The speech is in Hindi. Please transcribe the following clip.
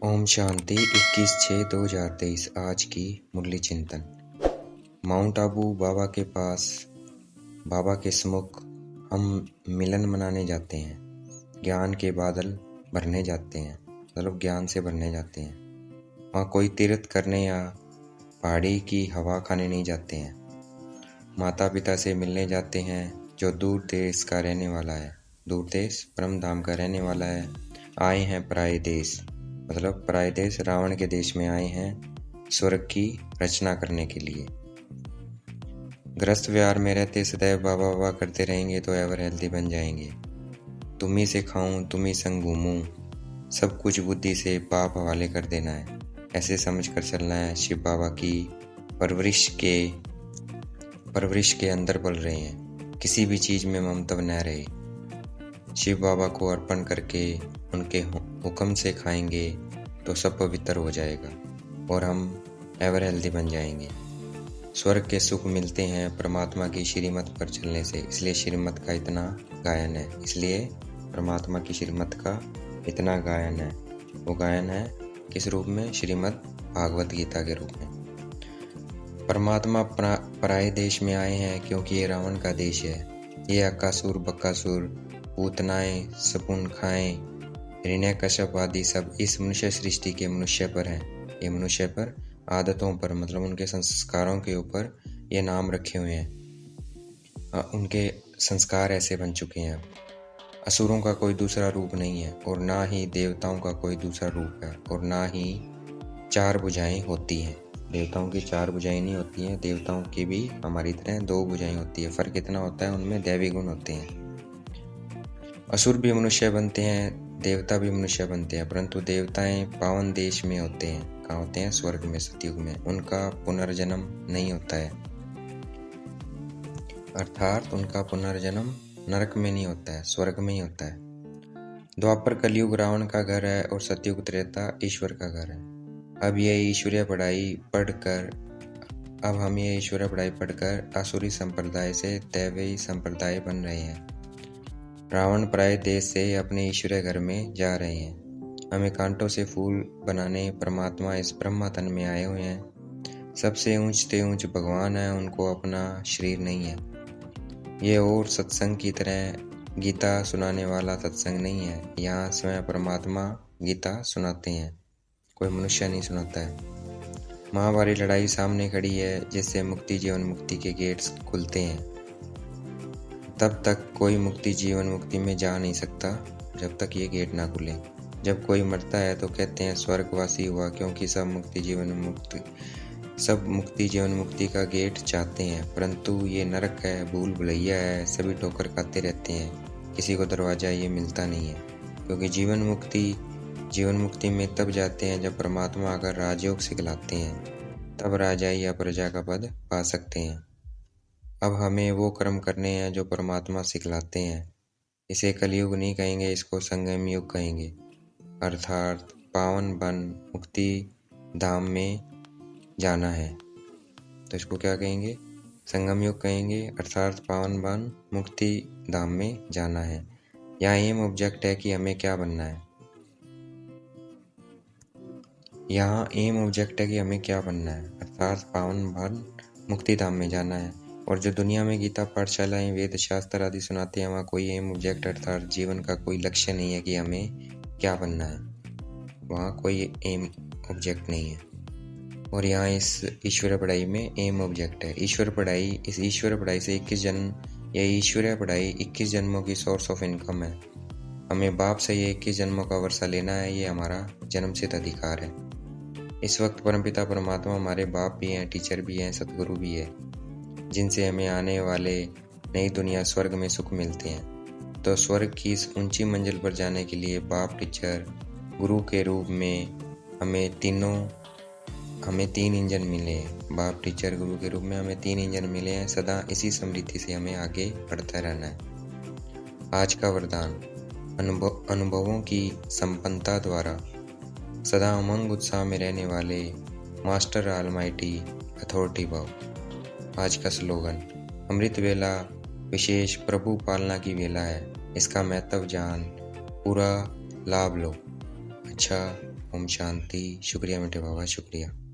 ओम शांति 21/6/2023 आज की मुरली चिंतन। माउंट आबू बाबा के पास, बाबा के सम्मुख हम मिलन मनाने जाते हैं। ज्ञान के बादल भरने जाते हैं, मतलब ज्ञान से भरने जाते हैं। वहाँ कोई तीर्थ करने या पहाड़ी की हवा खाने नहीं जाते हैं। माता पिता से मिलने जाते हैं जो दूर देश का रहने वाला है, दूर देश परम धाम का रहने वाला है। आए हैं पराये देश, मतलब पराये देश रावण के देश में आए हैं स्वर्ग की रचना करने के लिए। ग्रस्त विहार में रहते सदैव बाबा बाबा करते रहेंगे तो एवर हेल्दी बन जाएंगे। तुम्ही से खाऊं तुम्ही संग घूमूं, सब कुछ बुद्धि से पाप हवाले कर देना है, ऐसे समझ कर चलना है। शिव बाबा की परवरिश के अंदर पल रहे हैं, किसी भी चीज में ममतव न रहे। शिव बाबा को अर्पण करके उनके हुक्म से खाएंगे तो सब पवित्र हो जाएगा और हम एवर हेल्दी बन जाएंगे। स्वर्ग के सुख मिलते हैं परमात्मा की श्रीमत पर चलने से, इसलिए श्रीमत का इतना गायन है। इसलिए परमात्मा की श्रीमत का इतना गायन है। वो गायन है किस रूप में? श्रीमद् भागवत गीता के रूप में। परमात्मा पराये देश में आए हैं क्योंकि ये रावण का देश है। ये अक्कासुर बक्कासुर, पूतनाएं, सपुन खाएं, हिरण्यकश्यप आदि सब इस मनुष्य सृष्टि के मनुष्य पर हैं। ये मनुष्य पर आदतों पर, मतलब उनके संस्कारों के ऊपर ये नाम रखे हुए हैं। उनके संस्कार ऐसे बन चुके हैं। असुरों का कोई दूसरा रूप नहीं है और ना ही देवताओं का कोई दूसरा रूप है और ना ही चार भुजाएं होती हैं। देवताओं की चार भुजाएं नहीं होती हैं, देवताओं की भी हमारी तरह दो भुजाएं होती है। फर्क इतना होता है, उनमें दैवी गुण होते हैं। असुर भी मनुष्य बनते हैं, देवता भी मनुष्य बनते हैं, परंतु देवताएं पावन देश में होते हैं। कहाँ होते हैं? स्वर्ग में, सतयुग में। उनका पुनर्जन्म नहीं होता है, अर्थात उनका पुनर्जन्म नरक में नहीं होता है, स्वर्ग में ही होता है। द्वापर कलयुग रावण का घर है और सतयुग त्रेता ईश्वर का घर है। अब हम ये ईश्वरीय पढ़ाई पढ़कर आसुरी संप्रदाय से दैवी संप्रदाय बन रहे हैं। रावण पराये देश से अपने ईश्वरीय घर में जा रहे हैं। हमें कांटों से फूल बनाने परमात्मा इस ब्रह्मा तन में आए हुए हैं। सबसे ऊंचते ऊंच भगवान है, उनको अपना शरीर नहीं है। ये और सत्संग की तरह गीता सुनाने वाला सत्संग नहीं है। यहाँ स्वयं परमात्मा गीता सुनाते हैं, कोई मनुष्य नहीं सुनाता है। महाभारी लड़ाई सामने खड़ी है, जिससे मुक्ति जीवन मुक्ति के गेट्स खुलते हैं। तब तक कोई मुक्ति जीवन मुक्ति में जा नहीं सकता जब तक ये गेट ना खुले। जब कोई मरता है तो कहते हैं स्वर्गवासी हुआ, क्योंकि सब मुक्ति जीवन मुक्ति का गेट चाहते हैं, परंतु ये नरक है, भूल भुलैया है, सभी ठोकर खाते रहते हैं, किसी को दरवाजा ये मिलता नहीं है। क्योंकि जीवन मुक्ति में तब जाते हैं जब परमात्मा अगर राजयोग सिखलाते हैं, तब राजा या प्रजा का पद पा सकते हैं। अब हमें वो कर्म करने हैं जो परमात्मा सिखलाते हैं। इसे कलयुग नहीं कहेंगे, इसको संगम युग कहेंगे, अर्थात पावन बन मुक्ति धाम में जाना है तो इसको क्या कहेंगे? संगम युग कहेंगे, अर्थात पावन बन मुक्ति धाम में जाना है। यहाँ एम ऑब्जेक्ट है कि हमें क्या बनना है। यहाँ एम ऑब्जेक्ट है कि हमें क्या बनना है, अर्थात पावन बन मुक्ति धाम में जाना है। और जो दुनिया में गीता पाठशालाएं, वेद शास्त्र आदि सुनाते हैं, वहाँ कोई एम ऑब्जेक्ट अर्थात जीवन का कोई लक्ष्य नहीं है कि हमें क्या बनना है। वहाँ कोई एम ऑब्जेक्ट नहीं है। और यहाँ इस ईश्वरीय पढ़ाई में एम ऑब्जेक्ट है। इस ईश्वरीय पढ़ाई से 21 जन्म, यह ईश्वरीय पढ़ाई 21 जन्मों की सोर्स ऑफ इनकम है। हमें बाप से ये 21 जन्मों का वर्षा लेना है, ये हमारा जन्मसिद्ध अधिकार है। इस वक्त परमपिता परमात्मा हमारे बाप भी हैं, टीचर भी हैं, सतगुरु भी है, जिनसे हमें आने वाले नई दुनिया स्वर्ग में सुख मिलते हैं। तो स्वर्ग की इस ऊंची मंजिल पर जाने के लिए बाप, टीचर, गुरु के रूप में हमें तीन इंजन मिले हैं। बाप, टीचर, गुरु के रूप में हमें 3 इंजन मिले हैं। सदा इसी समृद्धि से हमें आगे बढ़ता रहना है। आज का वरदान, अनुभवों की संपन्नता द्वारा सदा उमंग उत्साह में रहने वाले मास्टर ऑलमाइटी अथॉरिटी भव। आज का स्लोगन, अमृत वेला विशेष प्रभु पालना की वेला है, इसका महत्व जान पूरा लाभ लो। अच्छा, ओम शांति। शुक्रिया मीठे बाबा, शुक्रिया।